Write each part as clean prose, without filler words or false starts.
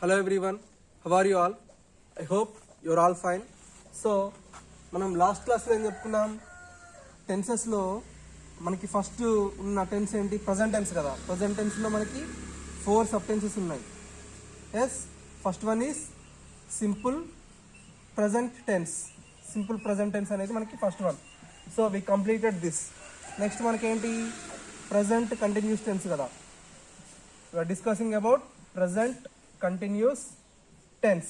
Hello everyone, how are you all? I hope you're all fine. So మనం last క్లాస్లో ఏం చెప్పుకున్నాం, టెన్సెస్లో మనకి ఫస్ట్ ఉన్న టెన్స్ ఏంటి, ప్రజెంట్ టెన్స్ కదా. ప్రజెంట్ టెన్స్లో మనకి 4 సబ్ టెన్సెస్ ఉన్నాయి. Yes, first one is simple present tense. Simple present tense అనేది మనకి first one. So we completed this. Next మనకి ఏంటి, ప్రజెంట్ కంటిన్యూస్ టెన్స్ కదా. We are discussing about present continuous tense.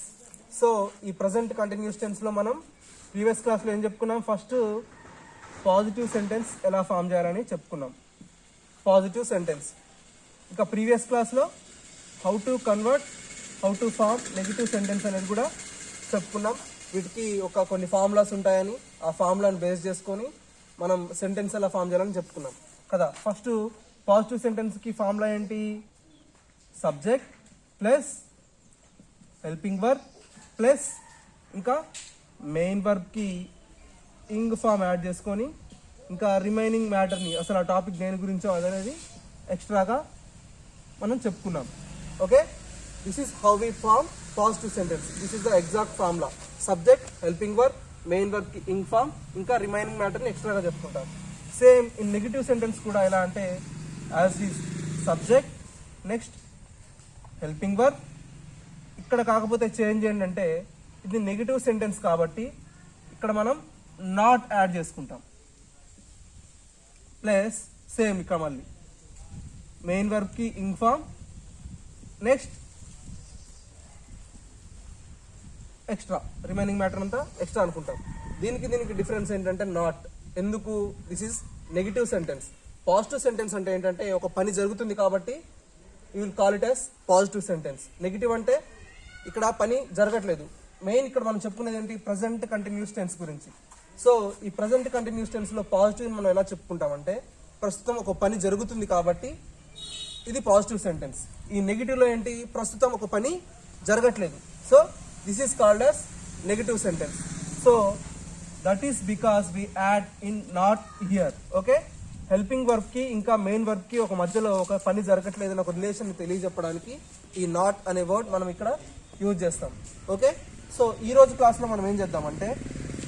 So ఈ ప్రజెంట్ కంటిన్యూస్ టెన్స్లో మనం previous క్లాస్లో ఏం చెప్పుకున్నాం, ఫస్ట్ పాజిటివ్ సెంటెన్స్ ఎలా ఫామ్ చేయాలని చెప్పుకున్నాం. Positive sentence. ఇంకా ప్రీవియస్ క్లాస్లో how to convert, how to form negative sentence అనేది కూడా చెప్పుకున్నాం. వీటికి కొన్ని ఫార్ములాస్ ఉంటాయని, ఆ ఫార్ములాని బేస్ చేసుకొని మనం సెంటెన్స్ ఎలా ఫామ్ చేయాలని చెప్పుకున్నాం కదా. ఫస్ట్ పాజిటివ్ సెంటెన్స్కి ఫార్ములా ఏంటి, subject plus helping verb plus ఇంకా మెయిన్ వర్బ్కి ఇంగ్ ఫామ్ యాడ్ చేసుకొని ఇంకా రిమైనింగ్ మ్యాటర్ని, అసలు ఆ టాపిక్ దేని గురించో అదనేది ఎక్స్ట్రాగా మనం చెప్పుకున్నాం. Okay, this is how we form positive sentence. This is the exact formula. Subject, helping verb, main వర్బ్కి ఇంగ్ ఫామ్, ఇంకా రిమైనింగ్ మ్యాటర్ని ఎక్స్ట్రాగా చెప్పుకుంటాం. సేమ్ ఇన్ నెగిటివ్ సెంటెన్స్ కూడా ఎలా అంటే, as is subject next helping verb. ఇక్కడ కాకపోతే చేంజ్ ఏంటంటే, ఇది నెగిటివ్ సెంటెన్స్ కాబట్టి ఇక్కడ మనం నాట్ యాడ్ చేసుకుంటాం. ప్లస్ సేమ్ ఇక్కడ మళ్ళీ మెయిన్ వర్బ్కి ing form next extra, remaining matter అంతా ఎక్స్ట్రా అనుకుంటాం. దీనికి డిఫరెన్స్ ఏంటంటే నాట్. ఎందుకు, this is negative sentence. Positive sentence అంటే ఏంటంటే, ఒక పని జరుగుతుంది కాబట్టి you will call it as positive sentence. Negative అంటే ఇక్కడ పని జరగట్లేదు. మెయిన్ ఇక్కడ మనం చెప్పుకునేది ఏంటి, ప్రజెంట్ కంటిన్యూస్ టెన్స్ గురించి. సో ఈ ప్రజెంట్ కంటిన్యూస్ టెన్స్లో పాజిటివ్ మనం ఎలా చెప్పుకుంటామంటే, ప్రస్తుతం ఒక పని జరుగుతుంది కాబట్టి ఇది పాజిటివ్ సెంటెన్స్. ఈ నెగిటివ్లో ఏంటి, ప్రస్తుతం ఒక పని జరగట్లేదు. So this is called as negative sentence. So that is because we add in not here. Okay, helping వర్బ్కి ఇంకా మెయిన్ వర్బ్కి ఒక మధ్యలో ఒక పని జరగట్లేదని ఒక రిలేషన్ తెలియజెప్పడానికి ఈ నాట్ అనే వర్డ్ మనం ఇక్కడ యూజ్ చేస్తాం. ఓకే, సో ఈరోజు క్లాస్లో మనం ఏం చేద్దామంటే,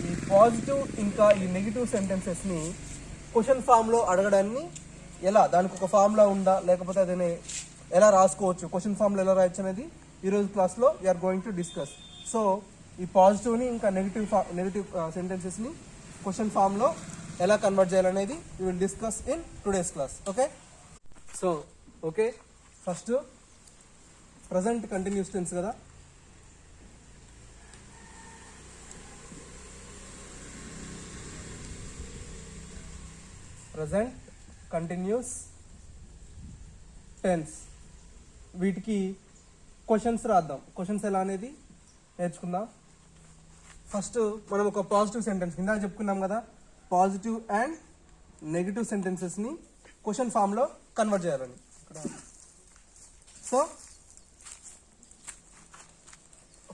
ఈ పాజిటివ్ ఇంకా ఈ నెగిటివ్ సెంటెన్సెస్ని క్వశ్చన్ ఫామ్లో అడగడాన్ని ఎలా, దానికి ఒక ఫార్ములా ఉందా లేకపోతే అదని ఎలా రాసుకోవచ్చు, క్వశ్చన్ ఫామ్లో ఎలా రాయొచ్చు అనేది ఈరోజు క్లాస్లో we are going to discuss. So ఈ పాజిటివ్ని ఇంకా నెగిటివ్ సెంటెన్సెస్ని క్వశ్చన్ ఫామ్లో ఎలా కన్వర్ట్ చేయాలనేది we will discuss in today's class. Okay, so okay, first present continuous tense కదా. ప్రజెంట్ కంటిన్యూస్ టెన్స్, వీటికి క్వశ్చన్స్ రాద్దాం. క్వశ్చన్స్ ఎలా అనేది నేర్చుకుందాం. ఫస్ట్ మనం ఒక పాజిటివ్ సెంటెన్స్ ఇందాక చెప్పుకున్నాం కదా, పాజిటివ్ అండ్ నెగిటివ్ సెంటెన్సెస్ని క్వశ్చన్ ఫామ్లో కన్వర్ట్ చేయాలని. సో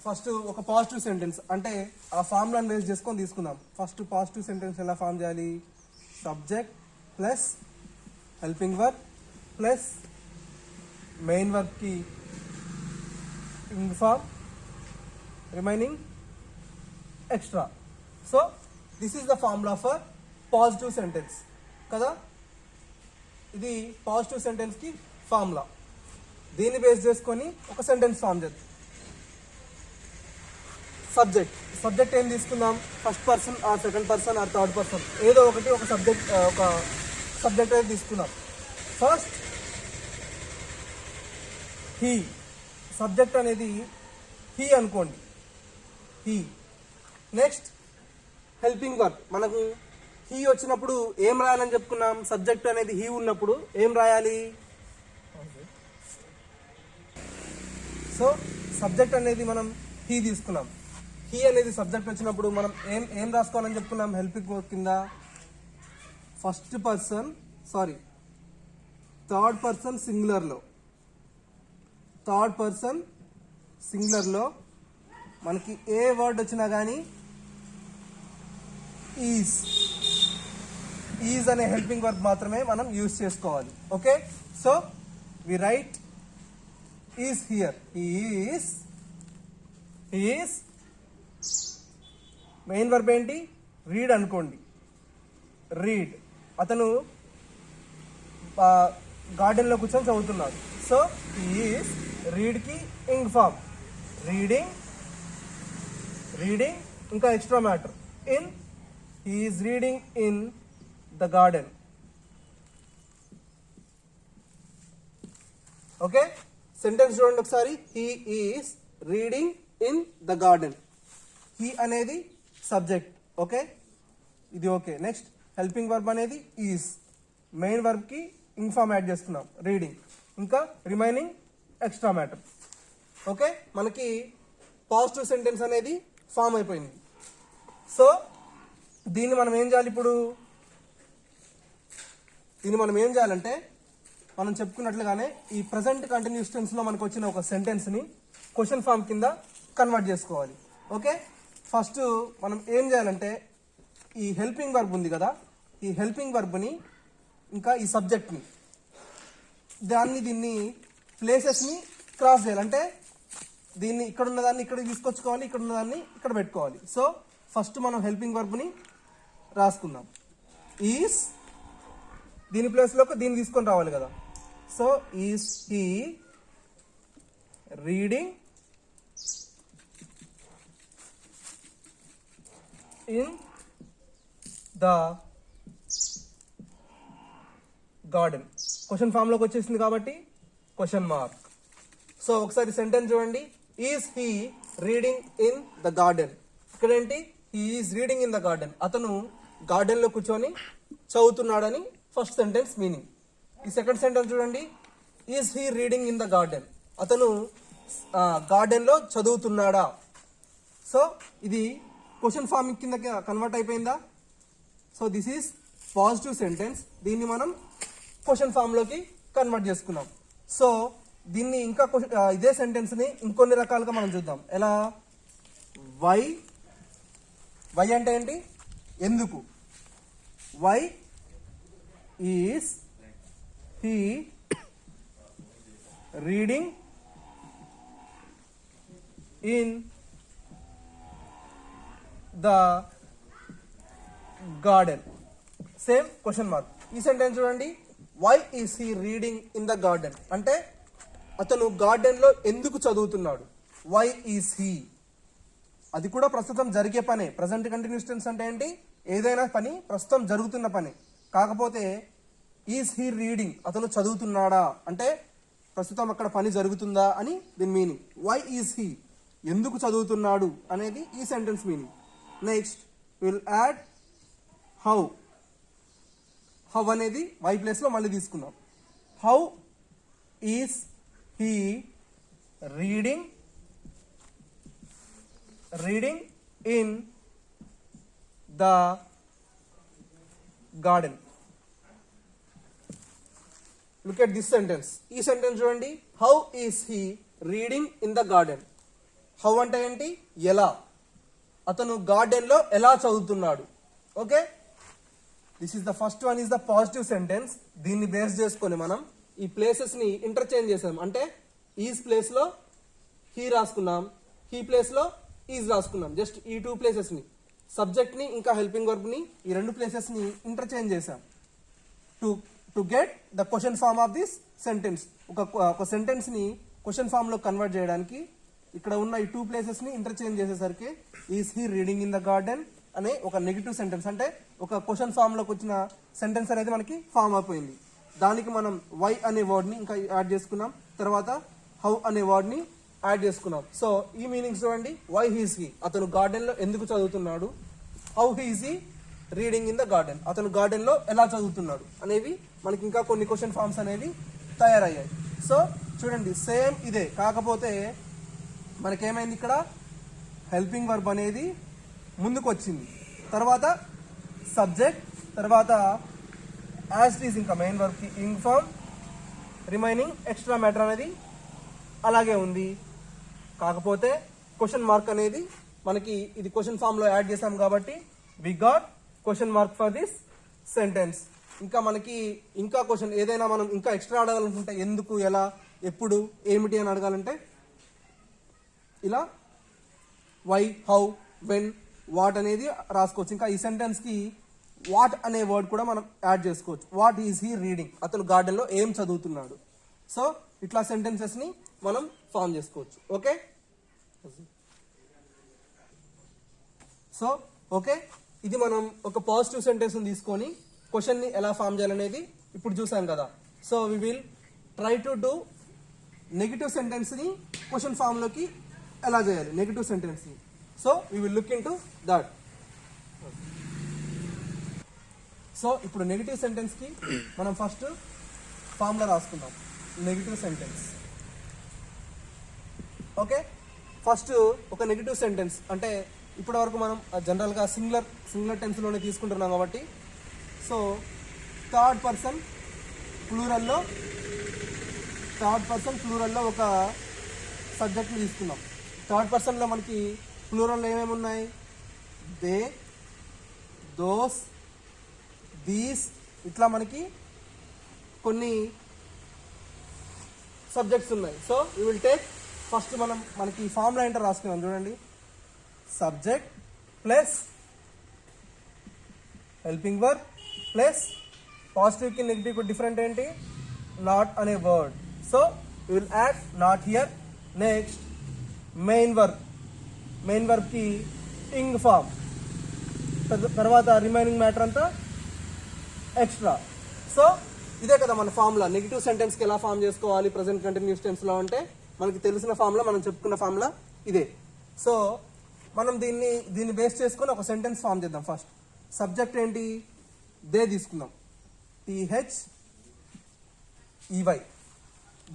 ఫస్ట్ ఒక పాజిటివ్ సెంటెన్స్ అంటే ఆ ఫార్ములాని బేస్ చేసుకొని తీసుకుందాం. ఫస్ట్ పాజిటివ్ సెంటెన్స్ ఎలా ఫామ్ చేయాలి, subject plus helping verb plus main వర్బ్కి ing form, remaining extra. So this is the formula for positive sentence కదా. ఇది పాజిటివ్ సెంటెన్స్కి ఫార్ములా. దీన్ని బేస్ చేసుకొని ఒక సెంటెన్స్ ఫామ్ చేద్దాం. సబ్జెక్ట్ ఏం తీసుకుందాం, first person or second person or third person, ఏదో ఒక సబ్జెక్ట్ అయితే తీసుకుందాం. ఫస్ట్ హీ, సబ్జెక్ట్ అనేది హీ అనుకోండి, హీ. నెక్స్ట్ హెల్పింగ్ వర్బ్, మనకు హీ వచ్చినప్పుడు ఏం రాయాలని చెప్పుకున్నాం, సబ్జెక్ట్ అనేది హీ ఉన్నప్పుడు ఏం రాయాలి. సో సబ్జెక్ట్ అనేది మనం హీ తీసుకున్నాం. హీ అనేది సబ్జెక్ట్ వచ్చినప్పుడు మనం ఏం రాసుకోవాలని చెప్పుకున్నాం, హెల్పింగ్ వర్బ్ కింద థర్డ్ పర్సన్ సింగులర్లో మనకి ఏ వర్డ్ వచ్చినా కానీ ఈజ్ అనే హెల్పింగ్ వర్బ్ మాత్రమే మనం యూజ్ చేసుకోవాలి. Okay, so we write is here, is main verb ఏంటి? రీడ్ అనుకోండి. రీడ్, అతను గార్డెన్లో కూర్చొని చదువుతున్నాడు. సో ఈస్ రీడ్కి ఇంగ్ ఫామ్, రీడింగ్, ఇంకా extra matter in, is reading in the garden. Okay, sentence చూడండి ఒకసారి. He is reading in the garden. He అనేది సబ్జెక్ట్. ఓకే, ఇది ఓకే. నెక్స్ట్ హెల్పింగ్ వర్బ్ అనేది ఈస్, మెయిన్ వర్బ్కి ఇన్ఫార్మ్ యాడ్ చేస్తున్నాం, reading, ఇంకా remaining extra matter. Okay, మనకి positive sentence అనేది ఫామ్ అయిపోయింది. సో దీన్ని మనం ఏం చేయాలి ఇప్పుడు? దీన్ని మనం ఏం చేయాలంటే, మనం చెప్పుకున్నట్లుగానే ఈ ప్రజెంట్ కంటిన్యూస్ టెన్స్లో మనకు వచ్చిన ఒక సెంటెన్స్ని క్వశ్చన్ ఫామ్ కింద కన్వర్ట్ చేసుకోవాలి. ఓకే, ఫస్ట్ మనం ఏం చేయాలంటే, ఈ హెల్పింగ్ వర్బ్ ఉంది కదా, ఈ హెల్పింగ్ వర్బ్ని ఇంకా ఈ సబ్జెక్ట్ని దీన్ని ప్లేసెస్ని క్రాస్ చేయాలి. అంటే దీన్ని ఇక్కడ ఉన్నదాన్ని ఇక్కడ తీసుకొచ్చుకోవాలి, ఇక్కడ ఉన్నదాన్ని ఇక్కడ పెట్టుకోవాలి. సో ఫస్ట్ మనం హెల్పింగ్ వర్బ్ని రాసుకుందాం. ఈస్, దీని ప్లేస్లోకి దీన్ని తీసుకొని రావాలి కదా. So is he reading in the garden. Question ఫామ్లోకి వచ్చేసింది కాబట్టి క్వశ్చన్ మార్క్. సో ఒకసారి సెంటెన్స్ చూడండి. Is he reading in the garden. ఇక్కడ ఏంటి? He is reading in the garden. అతను గార్డెన్లో కూర్చొని చదువుతున్నాడని ఫస్ట్ సెంటెన్స్ మీనింగ్. ఈ సెకండ్ సెంటెన్స్ చూడండి. Is he reading in the garden. అతను గార్డెన్లో చదువుతున్నాడా? సో ఇది క్వశ్చన్ ఫామ్ కింద కన్వర్ట్ అయిపోయిందా? So this is positive sentence. దీన్ని మనం క్వశ్చన్ ఫామ్లోకి కన్వర్ట్ చేసుకున్నాం. సో దీన్ని ఇంకా ఇదే సెంటెన్స్ని ఇంకొన్ని రకాలుగా మనం చూద్దాం. ఎలా? వై అంటే ఏంటి? ఎందుకు. Why is he reading in the garden. Same question mark. ఈ సెంటెన్స్ చూడండి. Why is he reading in the garden అంటే అతను గార్డెన్లో ఎందుకు చదువుతున్నాడు. వై ఈస్ హీ, అది కూడా ప్రస్తుతం జరిగే పనే. ప్రజెంట్ కంటిన్యూస్ టెన్స్ అంటే ఏంటి? ఏదైనా పని ప్రస్తుతం జరుగుతున్న పని. కాకపోతే ఈస్ హీ రీడింగ్, అతను చదువుతున్నాడా అంటే ప్రస్తుతం అక్కడ పని జరుగుతుందా అని దీని మీనింగ్. వై ఈస్ హీ, ఎందుకు చదువుతున్నాడు అనేది ఈ sentence meaning. Next will add how. How అనేది వై ప్లేస్లో మళ్ళీ తీసుకున్నాం. How is he reading in the garden. Look at this sentence. ఈ సెంటెన్స్ చూడండి. How is he reading in the garden. How అంటే ఏంటి? ఎలా. అతను గార్డెన్లో ఎలా చదువుతున్నాడు. Okay, this is the first one is the positive sentence. దీన్ని బేస్ చేసుకొని మనం ఈ ప్లేసెస్ని ఇంటర్చేంజ్ చేసాం. అంటే ఈజ్ ప్లేస్లో హీ రాసుకున్నాం, హీ ప్లేస్లో ఈజ్ రాసుకున్నాం. జస్ట్ ఈ టూ ప్లేసెస్ని, సబ్జెక్ట్ని ఇంకా హెల్పింగ్ వర్బ్ని, ఈ రెండు ప్లేసెస్ని ఇంటర్చేంజ్ చేసాం to get the question form of this sentence. ఒక సెంటెన్స్ని క్వశ్చన్ ఫామ్లో కన్వర్ట్ చేయడానికి ఇక్కడ ఉన్న ఈ టూ ప్లేసెస్ని ఇంటర్చేంజ్ చేసేసరికి is he reading in the garden అనే ఒక నెగిటివ్ సెంటెన్స్, అంటే ఒక క్వశ్చన్ ఫామ్లోకి వచ్చిన సెంటెన్స్ అనేది మనకి ఫామ్ అయిపోయింది. దానికి మనం వై అనే వర్డ్ని ఇంకా యాడ్ చేసుకున్నాం, తర్వాత హౌ అనే వర్డ్ని యాడ్ చేసుకున్నాం. సో ఈ మీనింగ్స్ చూడండి. వై హీస్ హీ, అతను గార్డెన్లో ఎందుకు చదువుతున్నాడు. How he's he reading in the garden, అతను గార్డెన్లో ఎలా చదువుతున్నాడు అనేవి మనకి ఇంకా కొన్ని క్వశ్చన్ ఫామ్స్ అనేవి తయారయ్యాయి. సో చూడండి, సేమ్ ఇదే. కాకపోతే మనకేమైంది, ఇక్కడ హెల్పింగ్ వర్బ్ అనేది ముందుకు వచ్చింది, తర్వాత సబ్జెక్ట్, తర్వాత యాజ్ ఇట్ ఈస్ ఇంకా మెయిన్ వర్బ్కి ing form, remaining extra matter అనేది అలాగే ఉంది. కాకపోతే క్వశ్చన్ మార్క్ అనేది మనకి ఇది క్వశ్చన్ ఫామ్లో యాడ్ చేసాం కాబట్టి we got question mark for this sentence. ఇంకా మనకి ఇంకా క్వశ్చన్ ఏదైనా మనం ఇంకా ఎక్స్ట్రా అడగాలనుకుంటే ఎందుకు, ఎలా ఎప్పుడు, ఏమిటి అని అడగాలంటే ఇలా వై, హౌ, వెన్, వాట్ అనేది రాసుకోవచ్చు. ఇంకా ఈ సెంటెన్స్కి వాట్ అనే వర్డ్ కూడా మనం యాడ్ చేసుకోవచ్చు. వాట్ ఈజ్ హీ రీడింగ్, అతను గార్డెన్లో ఏం చదువుతున్నాడు. సో ఇట్లా సెంటెన్సెస్ని మనం ఫామ్ చేసుకోవచ్చు. ఓకే, సో ఓకే, ఇది మనం ఒక పాజిటివ్ సెంటెన్స్ని తీసుకొని క్వశ్చన్ని ఎలా ఫామ్ చేయాలనేది ఇప్పుడు చూసాం కదా. So we will try to do negative సెంటెన్స్ని క్వశ్చన్ ఫామ్లోకి ఎలా చేయాలి, నెగిటివ్ సెంటెన్స్ని. So we will look into that. So ఇప్పుడు నెగిటివ్ సెంటెన్స్కి మనం ఫస్ట్ ఫామ్లో రాసుకుందాం. Negative sentence. ఓకే, ఫస్ట్ ఒక నెగిటివ్ సెంటెన్స్ అంటే ఇప్పటి వరకు మనం జనరల్గా సింగులర్ టెన్స్లోనే తీసుకుంటున్నాం కాబట్టి, సో థర్డ్ పర్సన్ ప్లూరల్లో ఒక సబ్జెక్ట్ని తీసుకున్నాం. థర్డ్ పర్సన్లో మనకి ప్లూరల్లో ఏమేమి ఉన్నాయి? దే, దోస్, దీస్, ఇట్లా మనకి కొన్ని సబ్జెక్ట్స్ ఉన్నాయి. So you will take first మనకి ఫార్ములా ఏంటో రాసుకున్నాం చూడండి. Subject plus helping verb plus పాజిటివ్కి నెగిటివ్కి డిఫరెంట్ ఏంటి? నాట్ అనే word. So you will add not here. Next main వర్బ్కి ఇంగ్ ఫామ్, తర్వాత రిమైనింగ్ మ్యాటర్ అంతా ఎక్స్ట్రా. సో ఇదే కదా మన ఫార్ములా. నెగిటివ్ సెంటెన్స్కి ఎలా ఫామ్ చేసుకోవాలి ప్రజెంట్ కంటిన్యూస్ టెన్స్లో అంటే మనకి తెలిసిన ఫార్ములా, మనం చెప్పుకున్న ఫార్ములా ఇదే. సో మనం దీన్ని బేస్ చేసుకొని ఒక సెంటెన్స్ ఫామ్ చేద్దాం. ఫస్ట్ సబ్జెక్ట్ ఏంటి? దే తీసుకుందాం. THEY,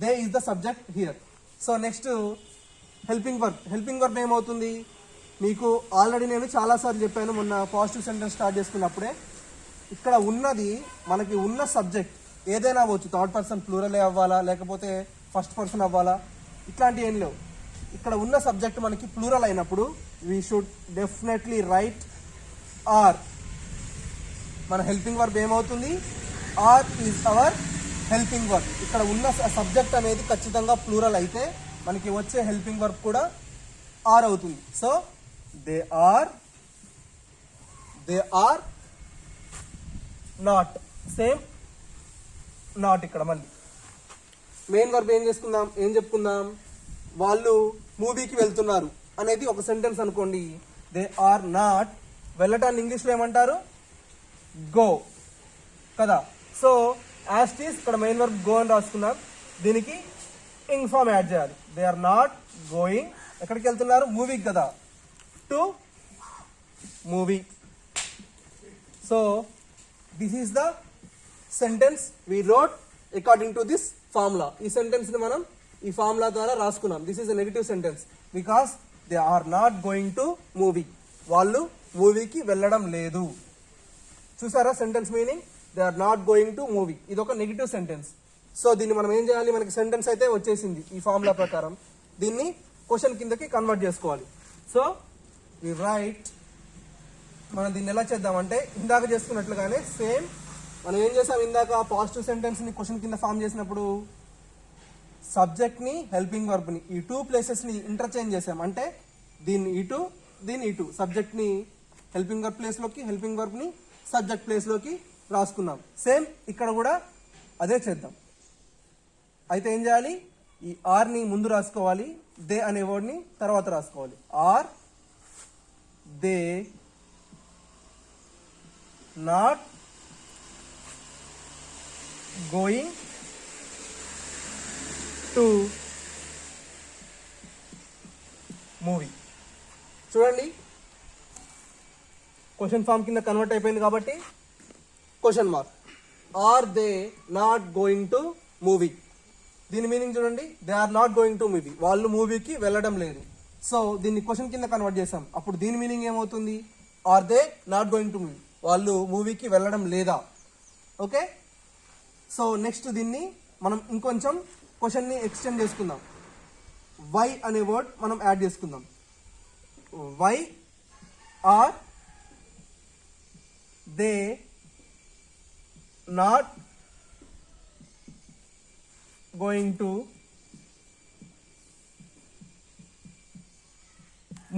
they is the subject here. So next helping verb ఏమవుతుంది? మీకు ఆల్రెడీ నేను చాలాసార్లు చెప్పాను మొన్న పాజిటివ్ సెంటెన్స్ స్టార్ట్ చేసుకున్నప్పుడే. ఇక్కడ మనకి ఉన్న సబ్జెక్ట్ ఏదైనా అవ్వచ్చు. థర్డ్ పర్సన్ ప్లూరలే అవ్వాలా, లేకపోతే ఫస్ట్ పర్సన్ అవ్వాలా, ఇట్లాంటి ఏం లేవు. ఇక్కడ ఉన్న సబ్జెక్ట్ మనకి ప్లూరల్ అయినప్పుడు we should definitely write are. మన హెల్పింగ్ వర్బ్ ఏమవుతుంది? Are is our helping verb. ఇక్కడ ఉన్న సబ్జెక్ట్ అనేది ఖచ్చితంగా ప్లూరల్ అయితే మనకి వచ్చే హెల్పింగ్ వర్బ్ కూడా ఆర్ అవుతుంది. So they are not, same not. ఇక్కడ మళ్ళీ మెయిన్ వర్బ్ ఏం చెప్పుకుందాం? వాళ్ళు మూవీకి వెళ్తున్నారు అనేది ఒక సెంటెన్స్ అనుకోండి. దే ఆర్ నాట్, వెళ్ళటాన్ని ఇంగ్లీష్లో ఏమంటారు? గో కదా. సో యాజ్ ఇట్ ఈస్ ఇక్కడ మెయిన్ వర్బ్ గో అని రాసుకున్నాం. దీనికి ఇంగ్ ఫామ్ యాడ్ చేయాలి. దే ఆర్ నాట్ గోయింగ్, ఎక్కడికి వెళ్తున్నారు? మూవీకి కదా, to movie. So this is the sentence we wrote according to this formula. ఈ సెంటెన్స్ ని మనం ఈ ఫార్ములా ద్వారా రాసుకున్నాం. This is a negative sentence because they are not going to movie. వాళ్ళు మూవీకి వెళ్ళడం లేదు. చూసారా sentence meaning? They are not going to movie. ఇది ఒక నెగిటివ్ సెంటెన్స్. సో దీన్ని మనం ఏం చేయాలి? మనకి సెంటెన్స్ అయితే వచ్చేసింది ఈ ఫార్ములా ప్రకారం. దీన్ని క్వశ్చన్ కిందకి కన్వర్ట్ చేసుకోవాలి. So we write. మనం దీన్ని ఎలా చేద్దామంటే ఇందాక చేసుకున్నట్లుగానే సేమ్ మనం ఏం చేసాం? ఇందాక పాజిటివ్ సెంటెన్స్ని క్వశ్చన్ కింద ఫామ్ చేసినప్పుడు సబ్జెక్ట్ని హెల్పింగ్ వర్బ్ని ఈ టూ ప్లేసెస్ని ఇంటర్చేంజ్ చేసాం. అంటే దీన్ని ఇటు సబ్జెక్ట్ని హెల్పింగ్ వర్బ్ ప్లేస్లోకి, హెల్పింగ్ వర్బ్ని సబ్జెక్ట్ ప్లేస్లోకి రాసుకున్నాం. సేమ్ ఇక్కడ కూడా అదే చేద్దాం. అయితే ఏం చేయాలి? ఈ ఆర్ని ముందు రాసుకోవాలి, దే అనే వర్డ్ని తర్వాత రాసుకోవాలి. Are they not going to movie. చూడండి క్వశ్చన్ ఫామ్ కింద కన్వర్ట్ అయిపోయింది కాబట్టి question mark. Are they not going to movie. దీని మీనింగ్ చూడండి, they are not going to movie, వాళ్ళు మూవీకి వెళ్ళడం లేదు. సో దీన్ని క్వశ్చన్ కింద కన్వర్ట్ చేసాం. అప్పుడు దీని మీనింగ్ ఏమవుతుంది? Are they not going to movie, వాళ్ళు మూవీకి వెళ్ళడం లేదా. ఓకే, సో నెక్స్ట్ దీన్ని మనం ఇంకొంచెం క్వశ్చన్ని ఎక్స్టెండ్ చేసుకుందాం. వై అనే వర్డ్ మనం యాడ్ చేసుకుందాం. Why are they not going to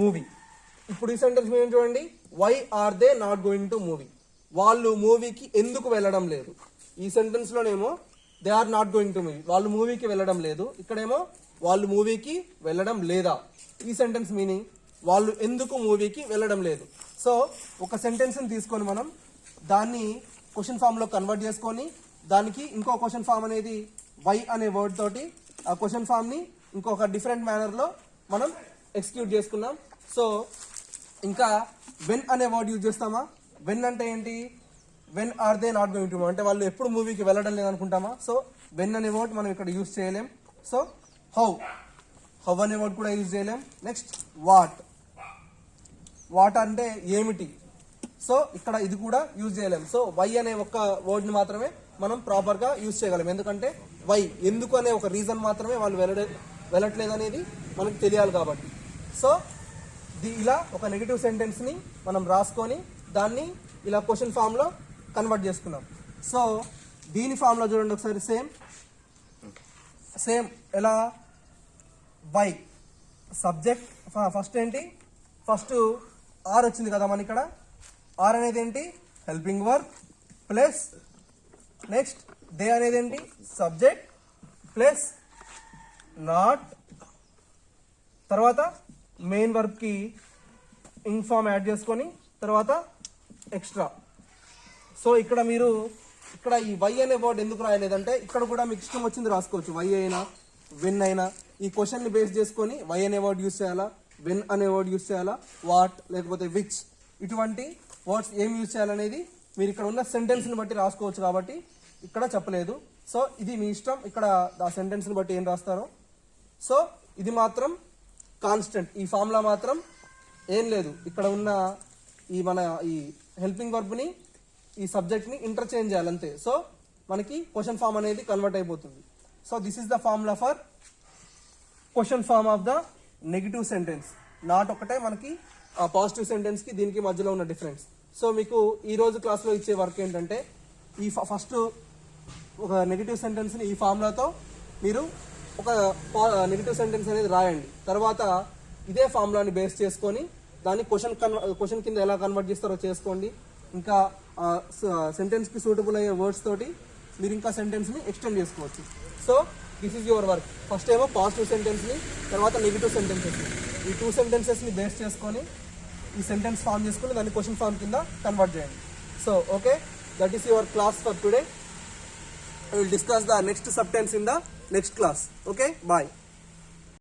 movie. ఇప్పుడు ఈ సెంటెన్స్ మీరు చూడండి, why are they not going to movie, వాళ్ళు మూవీకి ఎందుకు వెళ్ళడం లేదు. ఈ సెంటెన్స్ లోనేమో they are not going to movie, వాళ్ళు మూవీకి వెళ్ళడం లేదు. ఇక్కడేమో వాళ్ళు మూవీకి వెళ్ళడం లేదా. ఈ సెంటెన్స్ మీనింగ్ వాళ్ళు ఎందుకు మూవీకి వెళ్ళడం లేదు. సో ఒక సెంటెన్స్ ని తీసుకొని మనం దాన్ని క్వశ్చన్ ఫామ్ లో కన్వర్ట్ చేసుకొని దానికి ఇంకో క్వశ్చన్ ఫామ్ అనేది వై అనే వర్డ్ తోటి ఆ క్వశ్చన్ ఫామ్ ని ఇంకొక డిఫరెంట్ మేనర్ లో మనం ఎక్స్క్యూట్ చేసుకున్నాం. సో ఇంకా వెన్ అనే వర్డ్ యూజ్ చేస్తామా? వెన్ అంటే ఏంటి? When are they not going to movie అంటే వాళ్ళు ఎప్పుడు మూవీకి వెళ్ళడం లేదు అనుకుంటామా? సో వెన్ అనే వర్డ్ మనం ఇక్కడ యూజ్ చేయలేం. సో హౌ అనే వర్డ్ కూడా యూజ్ చేయలేం. నెక్స్ట్ వాట్ అంటే ఏమిటి, సో ఇక్కడ ఇది కూడా యూజ్ చేయలేం. సో వై అనే ఒక వర్డ్ ని మాత్రమే మనం ప్రాపర్ గా యూజ్ చేయగలం. ఎందుకంటే వై ఎందుకు అనే ఒక రీజన్ మాత్రమే వాళ్ళు వెళ్ళట్లేదు అనేది మనకు తెలియాలి కాబట్టి. సో ఇలా ఒక నెగిటివ్ సెంటెన్స్ ని మనం రాసుకొని దాన్ని ఇలా క్వశ్చన్ ఫామ్ లో కన్వర్ట్ చేసుకున్నాం. సో దీని ఫామ్ లో చూడండి ఒకసారి, సేమ్ ఎలా? వై సబ్జెక్ట్ ఫస్ట్ ఏంటి? ఫస్ట్ ఆర్ వచ్చింది కదా మన ఇక్కడ. ఆర్ అనేది ఏంటి? Helping verb plus next they అనేది ఏంటి? సబ్జెక్ట్ ప్లస్ నాట్, తర్వాత మెయిన్ వర్బ్ కి ఇంగ్ ఫామ్ యాడ్ చేసుకొని తర్వాత ఎక్స్ట్రా. సో ఇక్కడ మీరు ఇక్కడ ఈ వై అనే వర్డ్ ఎందుకు రాయలేదంటే ఇక్కడ కూడా మీకు ఇష్టం వచ్చింది రాసుకోవచ్చు. వై అయినా వెన్ అయినా ఈ క్వశ్చన్ ని బేస్ చేసుకొని వై అనే వర్డ్ యూస్ చేయాలా, వెన్ అనే వర్డ్ యూస్ చేయాలా, వాట్ లేకపోతే విచ్ ఇటువంటి వర్డ్స్ ఏం యూజ్ చేయాలనేది మీరు ఇక్కడ ఉన్న సెంటెన్స్ ని బట్టి రాసుకోవచ్చు కాబట్టి ఇక్కడ చెప్పలేదు. సో ఇది మీ ఇష్టం, ఇక్కడ ఆ సెంటెన్స్ ని బట్టి ఏం రాస్తారో. సో ఇది మాత్రం కాన్స్టెంట్, ఈ ఫార్ములా మాత్రం ఏం లేదు. ఇక్కడ ఉన్న మన ఈ హెల్పింగ్ వర్బ్ ని ఈ సబ్జెక్ట్ ని ఇంటర్చేంజ్ చేయాలి అంతే. సో మనకి క్వశ్చన్ ఫామ్ అనేది కన్వర్ట్ అయిపోతుంది. So this is the formula for question form of the negative sentence. Not ఒకటే మనకి ఆ పాజిటివ్ సెంటెన్స్ కి దీనికి మధ్యలో ఉన్న డిఫరెన్స్. సో మీకు ఈ రోజు క్లాస్ లో ఇచ్చే వర్క్ ఏంటంటే ఈ ఫస్ట్ ఒక నెగిటివ్ సెంటెన్స్ ని ఈ ఫార్ములాతో మీరు ఒక నెగిటివ్ సెంటెన్స్ అనేది రాయండి. తర్వాత ఇదే ఫార్ములాని బేస్ చేసుకొని దాన్ని క్వశ్చన్ కింద ఎలా కన్వర్ట్ చేస్తారో చేసుకోండి. ఇంకా సెంటెన్స్ కి సూటబుల్ అయ్యే వర్డ్స్ తోటి మీరు ఇంకా సెంటెన్స్ ని ఎక్స్టెండ్ చేసుకోవచ్చు. So this is your work. First ఏమో పాజిటివ్ సెంటెన్స్ ని, తర్వాత నెగిటివ్ సెంటెన్సెస్ ని, ఈ 2 సెంటెన్సెస్ ని బేస్ చేసుకొని ఈ సెంటెన్స్ ఫామ్ చేసుకొని దాన్ని క్వశ్చన్ ఫామ్ కింద కన్వర్ట్ చేయండి. So okay, that is your class for today. I will discuss the next subtense in the next class. Okay, bye.